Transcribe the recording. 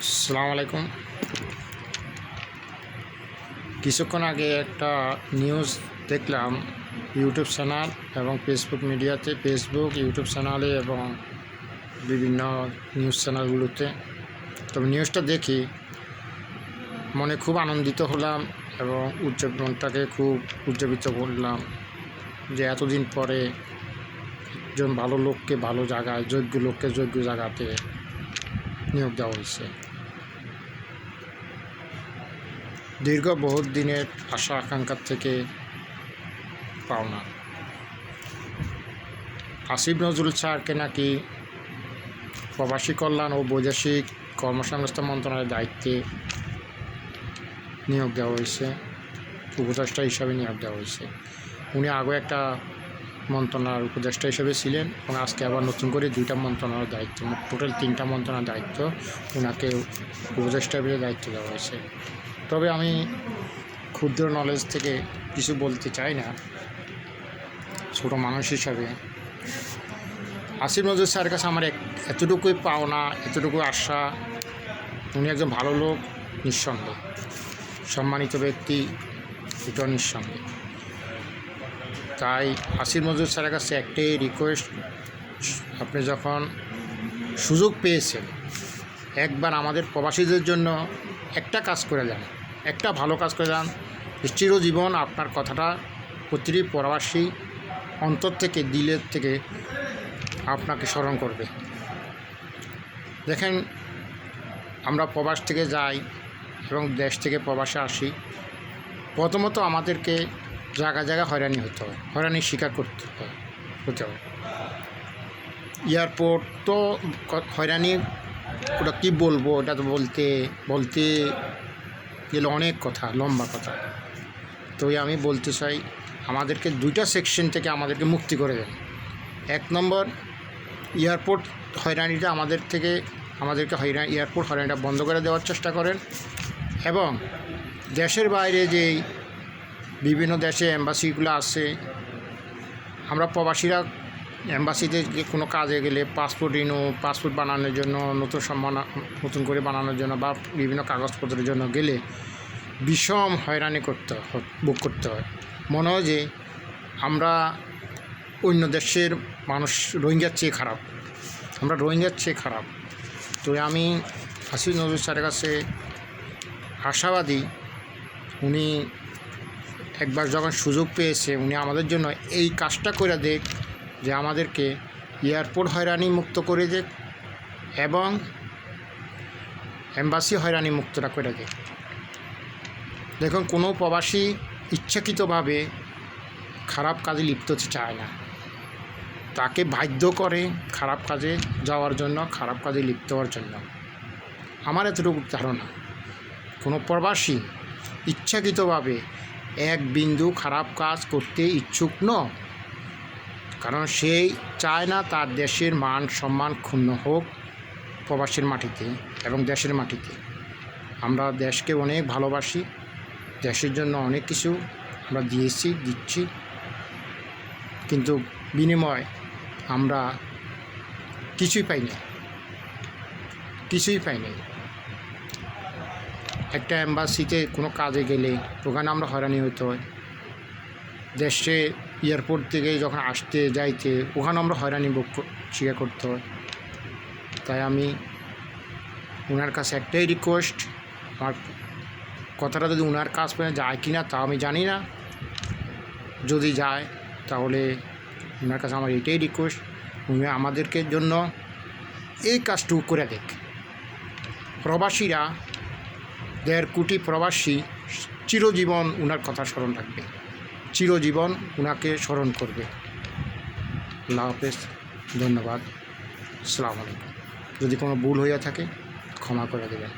আসসালামু আলাইকুম। কিছুক্ষণ আগে একটা নিউজ দেখলাম ইউটিউব চ্যানেল এবং ফেসবুক মিডিয়াতে, ফেসবুক ইউটিউব চ্যানেলে এবং বিভিন্ন নিউজ চ্যানেলগুলোতে। তবে নিউজটা দেখি মনে খুব আনন্দিত হলাম এবং মনটাকে খুব উজ্জীবিত করলাম যে এতদিন পরে একজন ভালো লোককে ভালো জায়গায়, যোগ্য লোককে যোগ্য জায়গাতে নিয়োগ দেওয়া হয়েছে। দীর্ঘ বহুত দিনের আশা আকাঙ্ক্ষার থেকে পাওনা। আসিফ নজরুল স্যারকে নাকি প্রবাসী কল্যাণ ও বৈদেশিক কর্মসংস্থান মন্ত্রণালয়ের দায়িত্বে নিয়োগ দেওয়া হয়েছে, উপদেষ্টা হিসাবে নিয়োগ দেওয়া হয়েছে। উনি আগে একটা মন্ত্রণালয়ের উপদেষ্টা হিসেবে ছিলেন এবং আজকে আবার নতুন করে 2টা মন্ত্রণালয়ের দায়িত্ব, টোটাল 3টা মন্ত্রণালয়ের দায়িত্ব ওনাকে উপদেষ্টা হিসেবে দায়িত্ব দেওয়া হয়েছে। তবে আমি ক্ষুদ্র নলেজ থেকে কিছু বলতে চাই না, ছোটো মানুষ হিসাবে আসিফ নজরুল স্যারের কাছে আমার এতটুকুই পাওনা, এতটুকু আশা। উনি একজন ভালো লোক, নিঃসন্দেহ সম্মানিত ব্যক্তি, এটাও নিঃসন্দেহ। তাই আসিফ নজরুল স্যারের কাছে একটাই রিকোয়েস্ট, আপনি যখন সুযোগ পেয়েছেন একবার আমাদের প্রবাসীদের জন্য একটা কাজ করে যান, একটা ভালো কাজ করে যান। চিরজীবন আপনার কথাটা প্রতিটি প্রবাসী অন্তর থেকে, দিলের থেকে আপনাকে স্মরণ করবে। দেখেন, আমরা প্রবাস থেকে যাই এবং দেশ থেকে প্রবাসে আসি, প্রথমত আমাদেরকে জায়গায় জায়গায় হয়রানি হতে হয়, হয়রানির শিকার হতে হয়। এয়ারপোর্ট তো হয়রানি, ওটা কী বলবো, ওটা তো বলতে গেলে অনেক কথা, লম্বা কথা। তো আমি বলতে চাই, আমাদেরকে 2টা সেকশন থেকে আমাদেরকে মুক্তি করে দেন। 1 নম্বর, এয়ারপোর্ট হয়রানিটা আমাদেরকে এয়ারপোর্ট হয়রানিটা বন্ধ করে দেওয়ার চেষ্টা করেন। এবং দেশের বাইরে যেই বিভিন্ন দেশে এম্বাসিগুলো আছে, আমরা প্রবাসীরা এম্বাসিতে কোনো কাজে গেলে পাসপোর্ট বানানোর জন্য, নতুন করে বানানোর জন্য বা বিভিন্ন কাগজপত্রের জন্য গেলে বিষম হয়রানি ভোগ করতে হয়। মনে হয় যে আমরা অন্য দেশের মানুষ, রোহিঙ্গার চেয়ে খারাপ, আমরা রোহিঙ্গার চেয়ে খারাপ। তো আমি আসিফ নজরুল স্যারের কাছে আশাবাদী, উনি একবার যখন সুযোগ পেয়েছে, উনি আমাদের জন্য এই কাজটা করে দেখ যে আমাদেরকে এয়ারপোর্ট হয়রানি মুক্ত করে দেখ এবং এম্বাসি হয়রানি মুক্তটা করে দেখ। দেখুন, কোনো প্রবাসী ইচ্ছাকৃতভাবে খারাপ কাজে লিপ্ত হতে চায় না, তাকে বাধ্য করে খারাপ কাজে যাওয়ার জন্য, খারাপ কাজে লিপ্ত হওয়ার জন্য। আমার এতটুকু ধারণা, কোনো প্রবাসী ইচ্ছাকৃতভাবে এক বিন্দু খারাপ কাজ করতে ইচ্ছুক নয়, কারণ সেই চায় না তার দেশের মান সম্মান ক্ষুণ্ণ হোক প্রবাসীর মাটিতে এবং দেশের মাটিতে। আমরা দেশকে অনেক ভালোবাসি, দেশের জন্য অনেক কিছু আমরা দিচ্ছি, কিন্তু বিনিময় আমরা কিছুই পাই না। একটা এম্বাসিতে কোনো কাজে গেলে ওখানে আমরা হয়রানি হতে হয়, দেশে এয়ারপোর্ট থেকে যখন আসতে যাইতে ওখানে আমরা হয়রানি স্বীকার করতে হয়। তাই আমি ওনার কাছে একটাই রিকোয়েস্ট, আমার কথাটা যদি ওনার কাজ পর্যন্ত যায় কি না তা আমি জানি না, যদি যায় তাহলে ওনার কাছে আমার এটাই রিকোয়েস্ট, উনি আমাদেরকে জন্য এই কাজটুকু করে দেখ। প্রবাসীরা 1.5 কোটি প্রবাসী চিরজীবন ওনার কথা স্মরণ রাখবে, চিরজীবন ওনাকে স্মরণ করবে। আল্লাহ হাফেজ, ধন্যবাদ, আসসালামু আলাইকুম। যদি কোনো ভুল হইয়া থাকে ক্ষমা করে দেবেন।